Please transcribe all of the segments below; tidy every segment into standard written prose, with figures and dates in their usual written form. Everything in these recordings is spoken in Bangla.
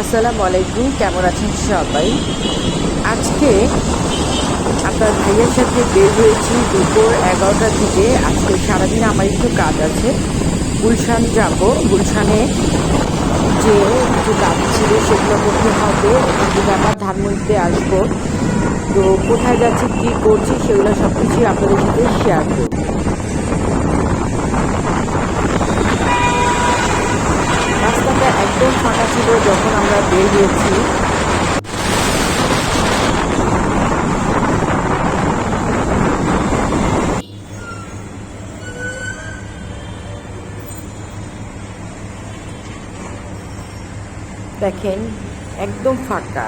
আসসালামু আলাইকুম, কেমন আছেন সবাই? আজকে আপনার ভাইয়ের সাথে বের হয়েছি দুপুর 11টার দিকে। আজকে সারাদিন আমার একটু কাজ আছে, গুলশান যাব। গুলশানে যে কিছু কাজ ছিল সেগুলো করতে হবে। ওখান থেকে আবার ধানমন্ডিতে আসবো। তো কোথায় যাচ্ছি, কী করছি, সেগুলো সব কিছুই আপনাদের সাথে শেয়ার করব। রাস্তাটা একদম ফাঁকা ছিল যখন আমরা বের হয়েছি। দেখেন, একদম ফাঁকা।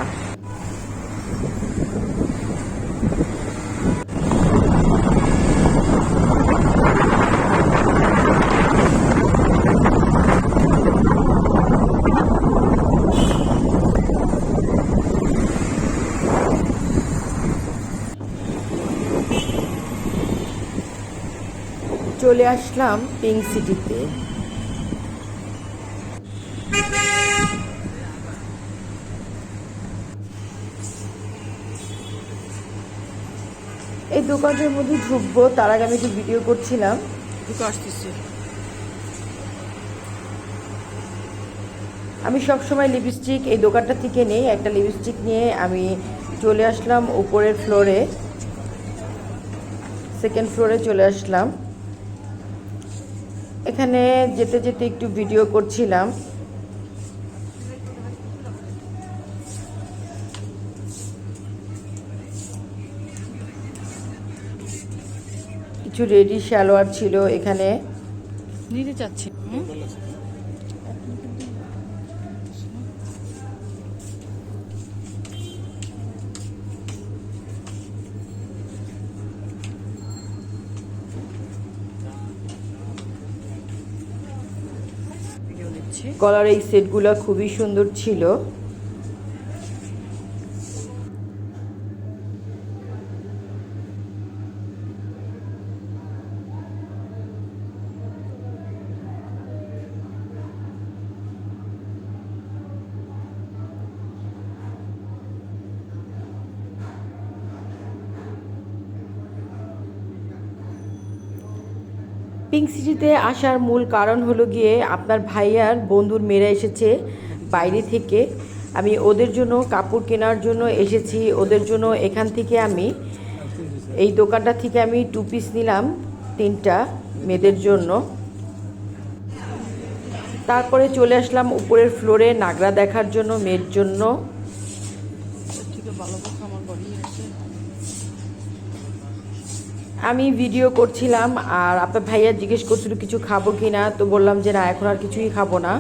চলে আসলাম পিঙ্ক সিটিতে। এই দোকানটার মধ্যে ঢুকবো তার আগে আমি একটু ভিডিও করছিলাম। আমি সবসময় লিপস্টিক এই দোকানটা থেকে নেই। একটা লিপস্টিক নিয়ে আমি চলে আসলাম উপরের ফ্লোরে, সেকেন্ড ফ্লোরে চলে আসলাম। এখানে যেতে যেতে একটু ভিডিও করছিলাম। কিছু রেডি সালোয়ার ছিল এখানে নিতে চাচ্ছি। গলার এই সেটগুলো খুবই সুন্দর ছিল। পিঙ্ক সিটিতে আসার মূল কারণ হলো গিয়ে আপনার ভাইয়ার বন্ধুর মেয়েরা এসেছে বাইরে থেকে। আমি ওদের জন্য কাপড় কেনার জন্য এসেছি। ওদের জন্য এখান থেকে আমি এই দোকানটা থেকে আমি 2 পিস নিলাম, 3টা মেয়েদের জন্য। তারপরে চলে আসলাম উপরের ফ্লোরে নাগরা দেখার জন্য মেয়ের জন্য। আমি ভিডিও করছিলাম আর আপনার ভাইয়া জিজ্ঞেস করছিল কিছু খাবো কি না। তো বললাম যে না, এখন আর কিছুই খাবো না,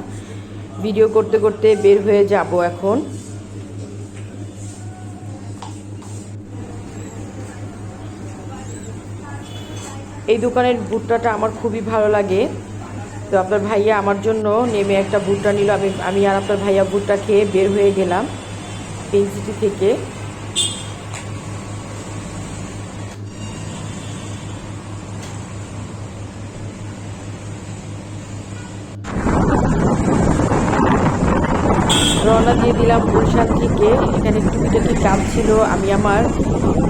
ভিডিও করতে করতে বের হয়ে যাব এখন। এই দোকানের ভুট্টাটা আমার খুবই ভালো লাগে। তো আপনার ভাইয়া আমার জন্য নেমে একটা ভুট্টা নিল। আমি আর আপনার ভাইয়া ভুট্টা খেয়ে বের হয়ে গেলাম পিঙ্ক সিটি থেকে। রওনা দিয়ে দিলাম গুলশান থেকে। এখানে টুকিটাকি কাজ ছিল। আমি আমার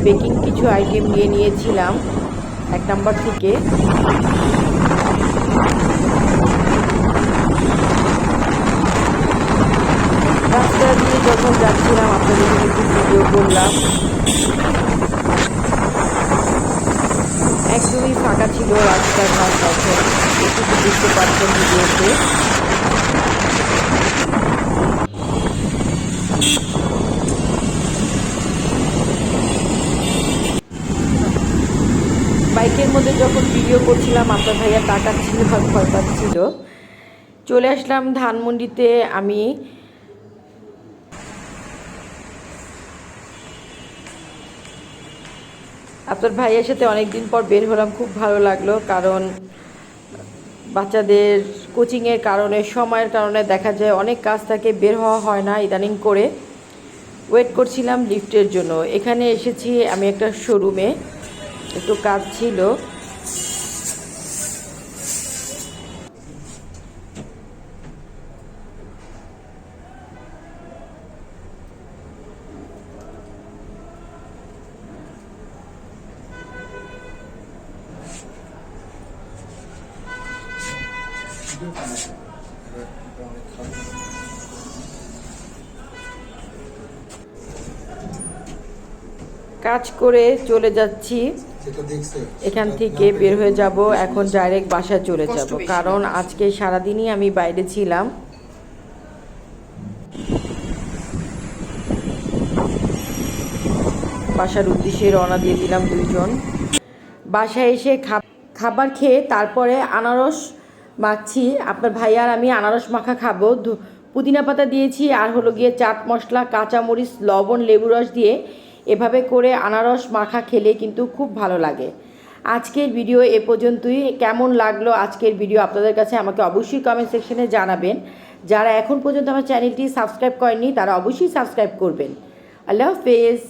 বেকিং কিছু আইটেম নিয়ে নিয়েছিলাম 1 নাম্বার থেকে। রাস্তা দিয়ে যখন যাচ্ছিলাম আপনাদের একটু ভিডিও করলাম। একদমই ফাঁকা ছিল রাস্তাঘাট, তখন একটু বুঝতে পারছেন ভিডিওতে। বাইকের মধ্যে যখন ভিডিও করছিলাম আপনার ভাইয়া তাকাচ্ছিল আর ভয় পাচ্ছিল। চলে আসলাম ধানমন্ডিতে। আমি আপনার ভাইয়ের সাথে অনেকদিন পর বের হলাম, খুব ভালো লাগলো। কারণ বাচ্চাদের কোচিংয়ের কারণে, সময়ের কারণে দেখা যায় অনেক কাজ থাকে, বের হওয়া হয় না ইদানিং করে। ওয়েট করছিলাম লিফটের জন্য। এখানে এসেছি আমি একটা শোরুমে, একটু কাজ ছিল। কাজ করে চলে যাচ্ছি, এখান থেকে বের হয়ে যাব, এখন ডাইরেক্ট বাসায় চলে যাব, কারণ আজকে সারাদিনই আমি বাইরে ছিলাম। বাসার উদ্দেশ্যে রওনা দিয়ে দিলাম দুইজন। বাসায় এসে খাবার খেয়ে তারপরে আনারস মাখছি। আপনার ভাই আর আমি আনারস মাখা খাবো। পুদিনা পাতা দিয়েছি, আর হলো গিয়ে চাট মশলা, কাঁচামরিচ, লবণ, লেবু রস দিয়ে এভাবে করে আনারস মাখা খেলে কিন্তু খুব ভালো লাগে। আজকের ভিডিও এ পর্যন্তই। কেমন লাগলো আজকের ভিডিও আপনাদের কাছে আমাকে অবশ্যই কমেন্ট সেকশনে জানাবেন। যারা এখন পর্যন্ত আমার চ্যানেলটি সাবস্ক্রাইব করেননি তারা অবশ্যই সাবস্ক্রাইব করবেন। আল্লাহ হাফেজ।